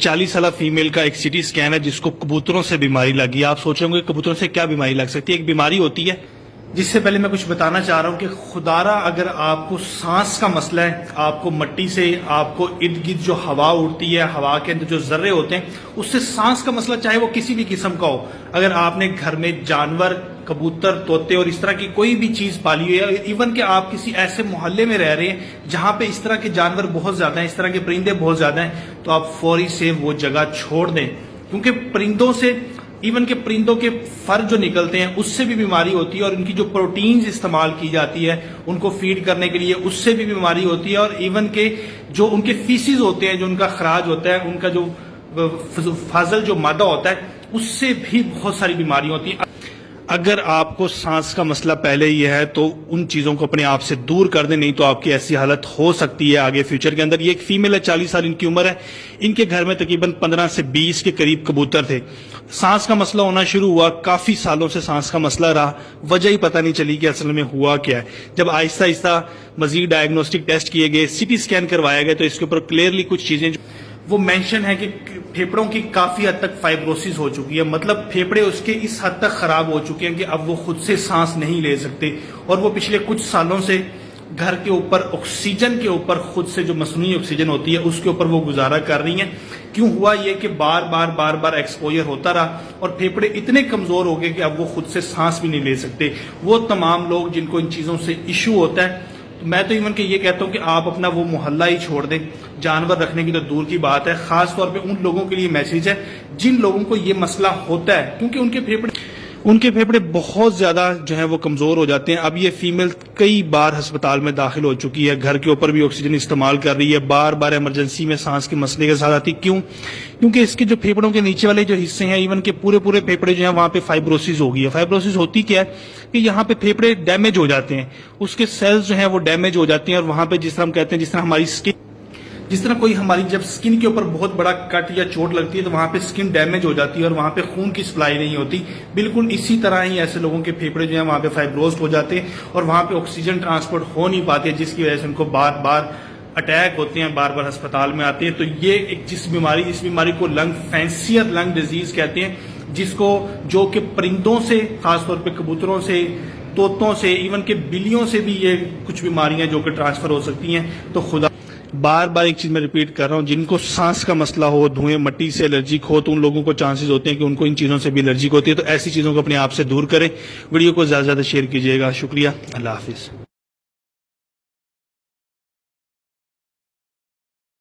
40 साला फीमेल का एक सिटी स्कैन है जिसको कबूतरों से बीमारी लगी। आप सोच रहे होंगे कबूतरों से क्या बीमारी लग सकती है। एक बीमारी होती है, जिससे पहले मैं कुछ बताना चाह रहा हूं कि खुदारा अगर आपको सांस का मसला है, आपको मट्टी से आपको इर्द गिर्द जो हवा उड़ती है, हवा के अंदर जो जर्रे होते हैं, उससे सांस का मसला, चाहे वो किसी भी किस्म का हो, अगर आपने घर में जानवर, कबूतर, तोते और इस तरह की कोई भी चीज पाली हुई है, इवन कि आप किसी ऐसे मोहल्ले में रह रहे हैं जहां पे इस तरह के जानवर बहुत ज्यादा हैं, इस तरह के परिंदे बहुत ज्यादा हैं, तो आप फौरी से वो जगह छोड़ दें। क्योंकि परिंदों से, इवन के परिंदों के फर जो निकलते हैं उससे भी बीमारी होती है, और उनकी जो प्रोटीन्स इस्तेमाल की जाती है उनको फीड करने के लिए, उससे भी बीमारी होती है, और इवन के जो उनके फीसिस होते हैं, जो उनका खराज होता है, उनका जो फाजल जो मादा होता है, उससे भी बहुत सारी बीमारियां होती हैं। अगर आपको सांस का मसला पहले ही है तो उन चीजों को अपने आप से दूर कर दें, नहीं तो आपकी ऐसी हालत हो सकती है आगे फ्यूचर के अंदर। ये एक फीमेल है, 40 साल इनकी उम्र है। इनके घर में तकरीबन 15 से 20 के करीब कबूतर थे। सांस का मसला होना शुरू हुआ, काफी सालों से सांस का मसला रहा, वजह ही पता नहीं चली कि असल में हुआ क्या है। जब आहिस्ता आहिस्ता मजीद डायग्नोस्टिक टेस्ट किए गए, सिटी स्कैन करवाया गया, तो इसके ऊपर क्लियरली कुछ चीजें वो मेंशन है कि फेफड़ों की काफी हद तक फाइब्रोसिस हो चुकी है, मतलब फेफड़े उसके इस हद तक खराब हो चुके हैं कि अब वो खुद से सांस नहीं ले सकते, और वो पिछले कुछ सालों से घर के ऊपर ऑक्सीजन के ऊपर, खुद से जो मसनूई ऑक्सीजन होती है उसके ऊपर वो गुजारा कर रही हैं। क्यों हुआ ये कि बार बार एक्सपोजर होता रहा और फेफड़े इतने कमजोर हो गए कि अब वो खुद से सांस भी नहीं ले सकते। वो तमाम लोग जिनको इन चीजों से इशू होता है, मैं तो इवन के ये कहता हूं कि आप अपना वो मोहल्ला ही छोड़ दें। जानवर रखने की तो दूर की बात है, खास तौर पे उन लोगों के लिए मैसेज है जिन लोगों को ये मसला होता है, क्योंकि उनके फेफड़े बहुत ज्यादा जो है वो कमजोर हो जाते हैं। अब ये फीमेल कई बार अस्पताल में दाखिल हो चुकी है, घर के ऊपर भी ऑक्सीजन इस्तेमाल कर रही है, बार बार इमरजेंसी में सांस के मसले के साथ आती। क्यों? क्योंकि इसके जो फेफड़ों के नीचे वाले जो हिस्से हैं, इवन के पूरे फेफड़े जो है वहां पे फाइब्रोसिस हो गई है। फाइब्रोसिस होती क्या है कि यहाँ पे फेफड़े डैमेज हो जाते हैं, उसके सेल्स जो है वो डैमेज हो जाती हैं, और वहां पे जिस तरह हम कहते हैं, जिस तरह हमारी स्किन, जिस तरह कोई हमारी जब स्किन के ऊपर बहुत बड़ा कट या चोट लगती है तो वहां पे स्किन डैमेज हो जाती है और वहां पे खून की सप्लाई नहीं होती। बिल्कुल इसी तरह ही ऐसे लोगों के फेफड़े जो है वहां पे फाइब्रोस्ड हो जाते हैं और वहां पे ऑक्सीजन ट्रांसपोर्ट हो नहीं पाती, जिसकी वजह से उनको बार बार अटैक होते हैं, बार बार अस्पताल में आते हैं। तो ये एक इस बीमारी को फैंसियर लंग डिजीज कहते हैं, जिसको जो कि परिंदों से, खासतौर पर कबूतरों से, तोतों से, इवन के बिल्लियों से भी ये कुछ बीमारियां जो कि ट्रांसफर हो सकती हैं। तो खुदा बार बार एक चीज मैं रिपीट कर रहा हूं, जिनको सांस का मसला हो, धुएं मट्टी से एलर्जिक हो, तो उन लोगों को चांसेस होते हैं कि उनको इन चीजों से भी एलर्जिक होती है। तो ऐसी चीजों को अपने आप से दूर करें। वीडियो को ज्यादा से ज्यादा शेयर कीजिएगा। शुक्रिया, अल्लाह हाफिज।